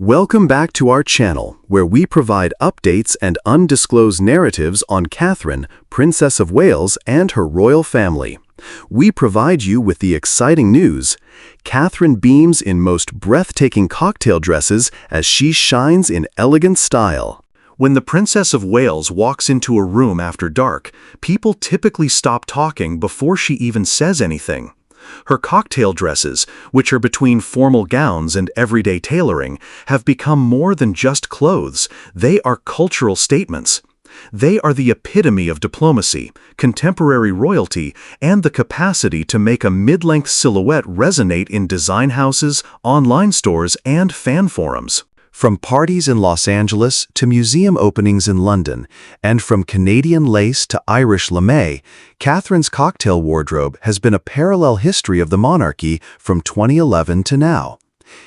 Welcome back to our channel, where we provide updates and undisclosed narratives on Catherine, Princess of Wales, and her royal family. We provide you with the exciting news. Catherine beams in most breathtaking cocktail dresses as she shines in elegant style. When the Princess of Wales walks into a room after dark, people typically stop talking before she even says anything. Her cocktail dresses, which are between formal gowns and everyday tailoring, have become more than just clothes. They are cultural statements. They are the epitome of diplomacy, contemporary royalty, and the capacity to make a mid-length silhouette resonate in design houses, online stores, and fan forums. From parties in Los Angeles to museum openings in London, and from Canadian lace to Irish lame, Catherine's cocktail wardrobe has been a parallel history of the monarchy from 2011 to now.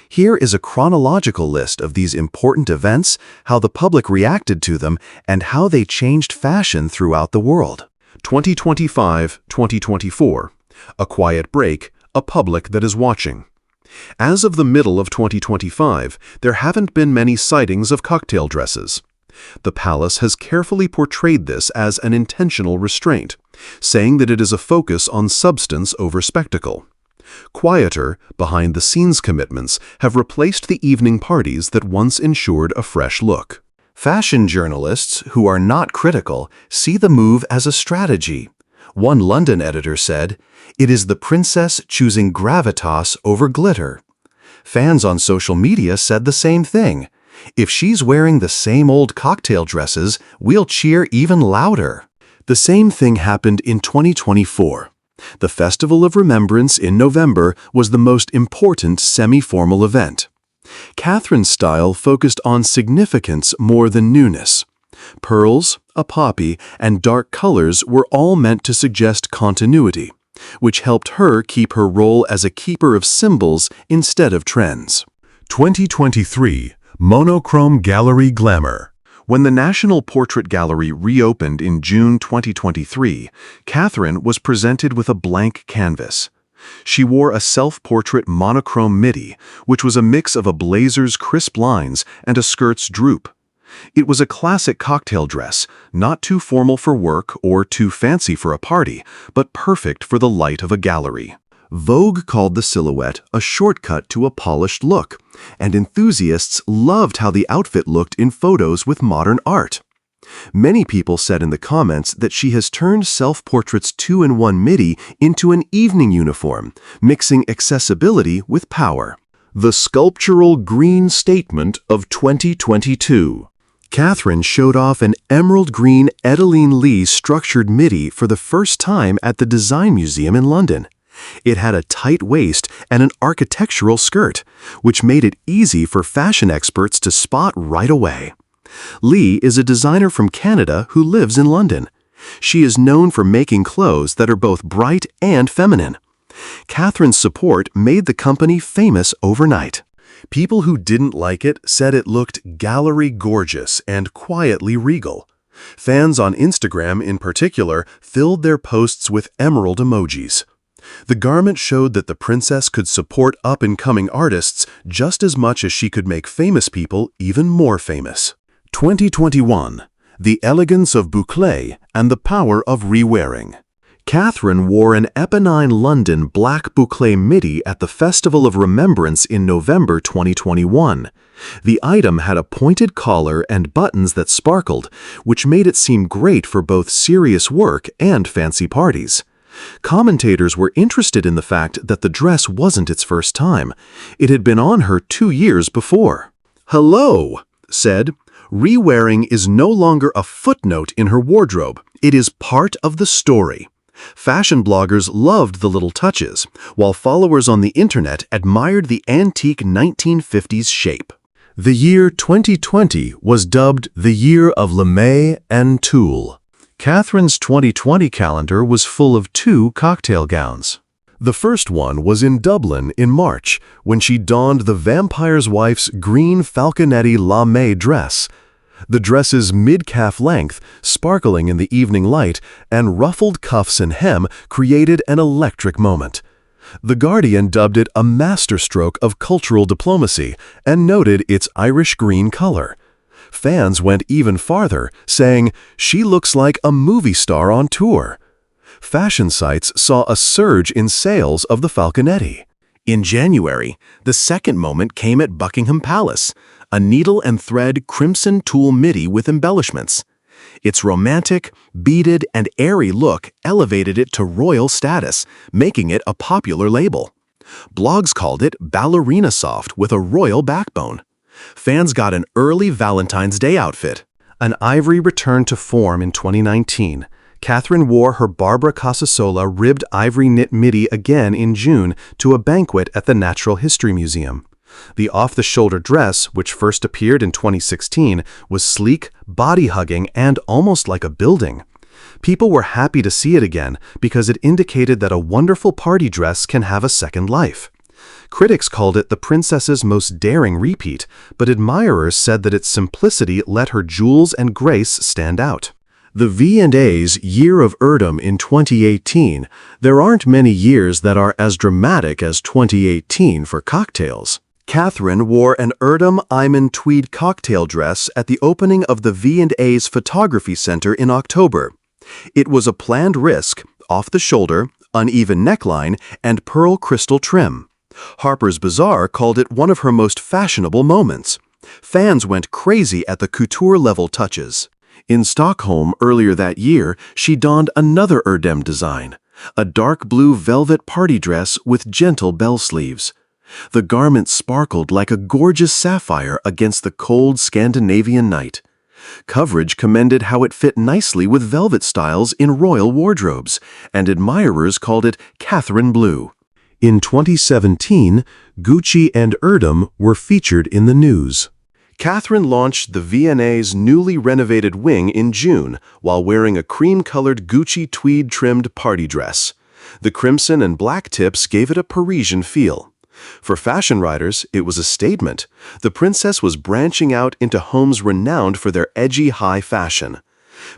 Here is a chronological list of these important events, how the public reacted to them, and how they changed fashion throughout the world. 2025-2024. A quiet break, a public that is watching. As of the middle of 2025, there haven't been many sightings of cocktail dresses. The palace has carefully portrayed this as an intentional restraint, saying that it is a focus on substance over spectacle. Quieter, behind-the-scenes commitments have replaced the evening parties that once ensured a fresh look. Fashion journalists, who are not critical, see the move as a strategy. One London editor said, "It is the princess choosing gravitas over glitter." Fans on social media said the same thing. "If she's wearing the same old cocktail dresses, we'll cheer even louder." The same thing happened in 2024. The Festival of Remembrance in November was the most important semi-formal event. Catherine's style focused on significance more than newness. Pearls, a poppy, and dark colors were all meant to suggest continuity, which helped her keep her role as a keeper of symbols instead of trends. 2023 Monochrome Gallery Glamour. When the National Portrait Gallery reopened in June 2023, Catherine was presented with a blank canvas. She wore a self-portrait monochrome midi, which was a mix of a blazer's crisp lines and a skirt's droop. It was a classic cocktail dress, not too formal for work or too fancy for a party, but perfect for the light of a gallery. Vogue called the silhouette a shortcut to a polished look, and enthusiasts loved how the outfit looked in photos with modern art. Many people said in the comments that she has turned self-portrait's 2-in-1 midi into an evening uniform, mixing accessibility with power. The sculptural green statement of 2022. Catherine showed off an emerald green Edeline Lee structured midi for the first time at the Design Museum in London. It had a tight waist and an architectural skirt, which made it easy for fashion experts to spot right away. Lee is a designer from Canada who lives in London. She is known for making clothes that are both bright and feminine. Catherine's support made the company famous overnight. People who didn't like it said it looked gallery gorgeous and quietly regal. Fans on Instagram, in particular, filled their posts with emerald emojis. The garment showed that the princess could support up-and-coming artists just as much as she could make famous people even more famous. 2021. The elegance of boucle and the power of rewearing. Catherine wore an Epinine London black boucle midi at the Festival of Remembrance in November 2021. The item had a pointed collar and buttons that sparkled, which made it seem great for both serious work and fancy parties. Commentators were interested in the fact that the dress wasn't its first time. It had been on her 2 years before. "Hello," said, "rewearing is no longer a footnote in her wardrobe. It is part of the story." Fashion bloggers loved the little touches, while followers on the internet admired the antique 1950s shape. The year 2020 was dubbed the year of lame and tulle. Catherine's 2020 calendar was full of 2 cocktail gowns. The first one was in Dublin in March, when she donned the vampire's wife's green falconetti lame dress. The dress's mid-calf length, sparkling in the evening light, and ruffled cuffs and hem created an electric moment. The Guardian dubbed it a masterstroke of cultural diplomacy and noted its Irish green color. Fans went even farther, saying, "She looks like a movie star on tour." Fashion sites saw a surge in sales of the falconetti. In January, the second moment came at Buckingham Palace, a needle and thread crimson tulle midi with embellishments. Its romantic, beaded, and airy look elevated it to royal status, making it a popular label. Blogs called it ballerina soft with a royal backbone. Fans got an early Valentine's Day outfit. An Ivory returned to form in 2019. Catherine wore her Barbara Casasola ribbed ivory knit midi again in June to a banquet at the Natural History Museum. The off-the-shoulder dress, which first appeared in 2016, was sleek, body-hugging, and almost like a building. People were happy to see it again because it indicated that a wonderful party dress can have a second life. Critics called it the princess's most daring repeat, but admirers said that its simplicity let her jewels and grace stand out. The V&A's Year of Erdem in 2018, there aren't many years that are as dramatic as 2018 for cocktails. Catherine wore an Erdem Iman tweed cocktail dress at the opening of the V&A's Photography Center in October. It was a planned risk, off-the-shoulder, uneven neckline, and pearl crystal trim. Harper's Bazaar called it one of her most fashionable moments. Fans went crazy at the couture-level touches. In Stockholm earlier that year, she donned another Erdem design, a dark blue velvet party dress with gentle bell sleeves. The garment sparkled like a gorgeous sapphire against the cold Scandinavian night. Coverage commended how it fit nicely with velvet styles in royal wardrobes, and admirers called it Catherine Blue. In 2017, Gucci and Erdem were featured in the news. Catherine launched the V&A's newly renovated wing in June while wearing a cream-colored Gucci tweed-trimmed party dress. The crimson and black tips gave it a Parisian feel. For fashion writers, it was a statement. The princess was branching out into homes renowned for their edgy high fashion.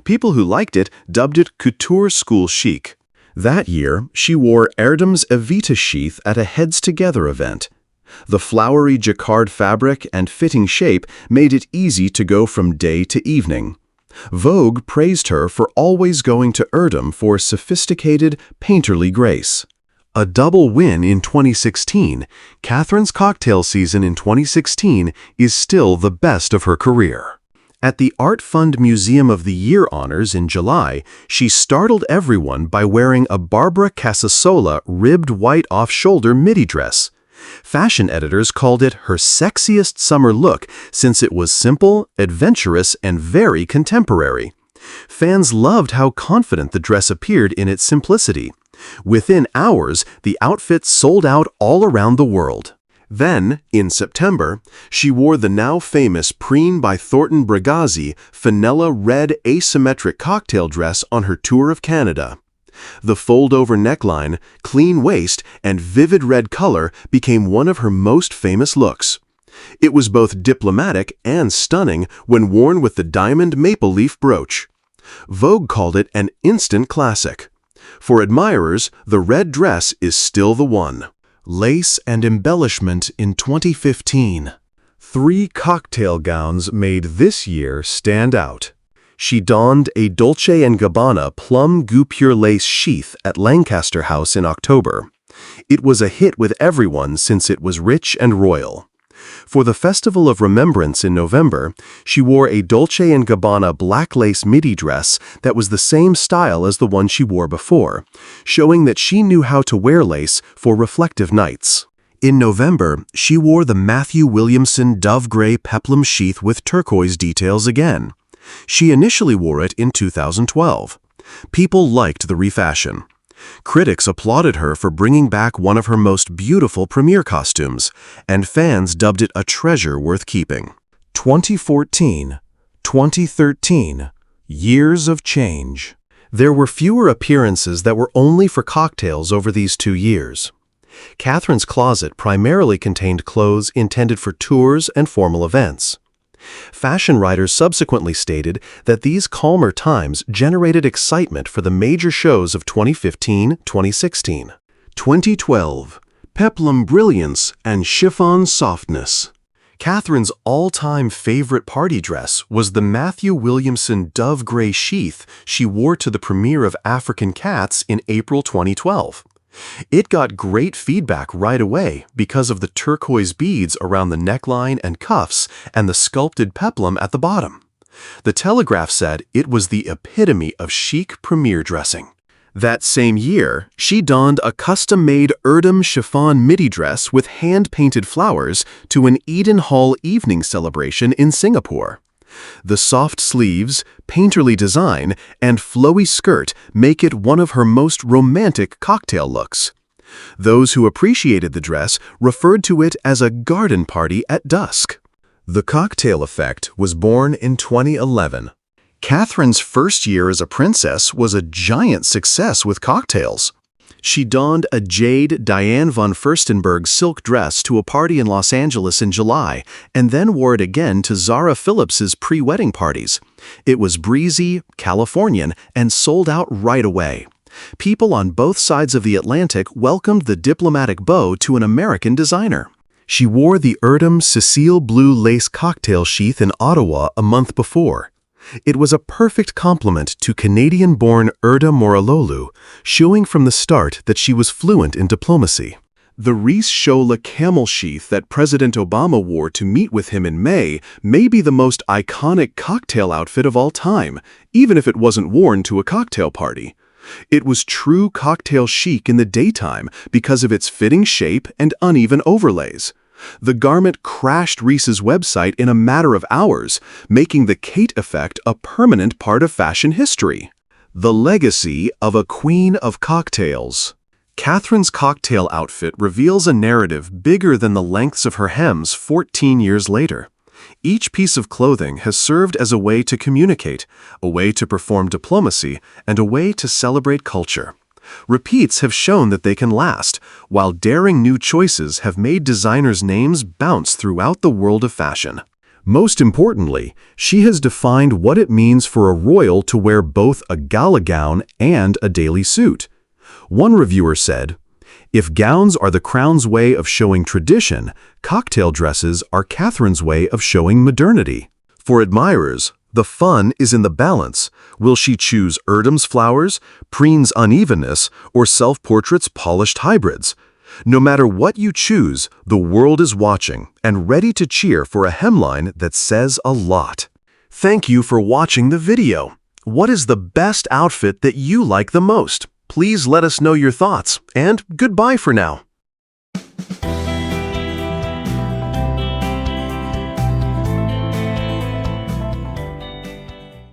People who liked it dubbed it couture school chic. That year, she wore Erdem's Evita sheath at a Heads Together event. The flowery jacquard fabric and fitting shape made it easy to go from day to evening. Vogue praised her for always going to Erdem for sophisticated, painterly grace. A double win in 2016, Catherine's cocktail season in 2016 is still the best of her career. At the Art Fund Museum of the Year honors in July, she startled everyone by wearing a Barbara Casasola ribbed white off-shoulder midi dress. Fashion editors called it her sexiest summer look since it was simple, adventurous, and very contemporary. Fans loved how confident the dress appeared in its simplicity. Within hours, the outfit sold out all around the world. Then, in September, she wore the now famous Preen by Thornton Brigazzi Fenella red asymmetric cocktail dress on her tour of Canada. The fold-over neckline, clean waist, and vivid red color became one of her most famous looks. It was both diplomatic and stunning when worn with the diamond maple leaf brooch. Vogue called it an instant classic. For admirers, the red dress is still the one. Lace and embellishment in 2015. 3 cocktail gowns made this year stand out. She donned a Dolce & Gabbana plum guipure lace sheath at Lancaster House in October. It was a hit with everyone since it was rich and royal. For the Festival of Remembrance in November, she wore a Dolce & Gabbana black lace midi dress that was the same style as the one she wore before, showing that she knew how to wear lace for reflective nights. In November, she wore the Matthew Williamson dove gray peplum sheath with turquoise details again. She initially wore it in 2012. People liked the refashion. Critics applauded her for bringing back one of her most beautiful premiere costumes, and fans dubbed it a treasure worth keeping. 2014, 2013, years of change. There were fewer appearances that were only for cocktails over these 2 years. Catherine's closet primarily contained clothes intended for tours and formal events. Fashion writers subsequently stated that these calmer times generated excitement for the major shows of 2015-2016. 2012. Peplum brilliance and chiffon softness. Catherine's all-time favorite party dress was the Matthew Williamson dove gray sheath she wore to the premiere of African Cats in April 2012. It got great feedback right away because of the turquoise beads around the neckline and cuffs and the sculpted peplum at the bottom. The Telegraph said it was the epitome of chic premiere dressing. That same year, she donned a custom-made Erdem chiffon midi dress with hand-painted flowers to an Eden Hall evening celebration in Singapore. The soft sleeves, painterly design, and flowy skirt make it one of her most romantic cocktail looks. Those who appreciated the dress referred to it as a garden party at dusk. The cocktail effect was born in 2011. Catherine's first year as a princess was a giant success with cocktails. She donned a jade Diane von Furstenberg silk dress to a party in Los Angeles in July, and then wore it again to Zara Phillips's pre-wedding parties. It was breezy, Californian, and sold out right away. People on both sides of the Atlantic welcomed the diplomatic bow to an American designer. She wore the Erdem Cecile blue lace cocktail sheath in Ottawa a month before. It was a perfect complement to Canadian-born Erda Moralolu, showing from the start that she was fluent in diplomacy. The Reese Shola camel sheath that President Obama wore to meet with him in May may be the most iconic cocktail outfit of all time, even if it wasn't worn to a cocktail party. It was true cocktail chic in the daytime because of its fitting shape and uneven overlays. The garment crashed Reese's website in a matter of hours, making the Kate effect a permanent part of fashion history. The legacy of a queen of cocktails. Catherine's cocktail outfit reveals a narrative bigger than the lengths of her hems 14 years later. Each piece of clothing has served as a way to communicate, a way to perform diplomacy, and a way to celebrate culture. Repeats have shown that they can last, while daring new choices have made designers' names bounce throughout the world of fashion. Most importantly, she has defined what it means for a royal to wear both a gala gown and a daily suit. One reviewer said, "If gowns are the crown's way of showing tradition, cocktail dresses are Catherine's way of showing modernity." For admirers, the fun is in the balance. Will she choose Erdem's flowers, Preen's unevenness, or self-portrait's polished hybrids? No matter what you choose, the world is watching and ready to cheer for a hemline that says a lot. Thank you for watching the video. What is the best outfit that you like the most? Please let us know your thoughts, and goodbye for now.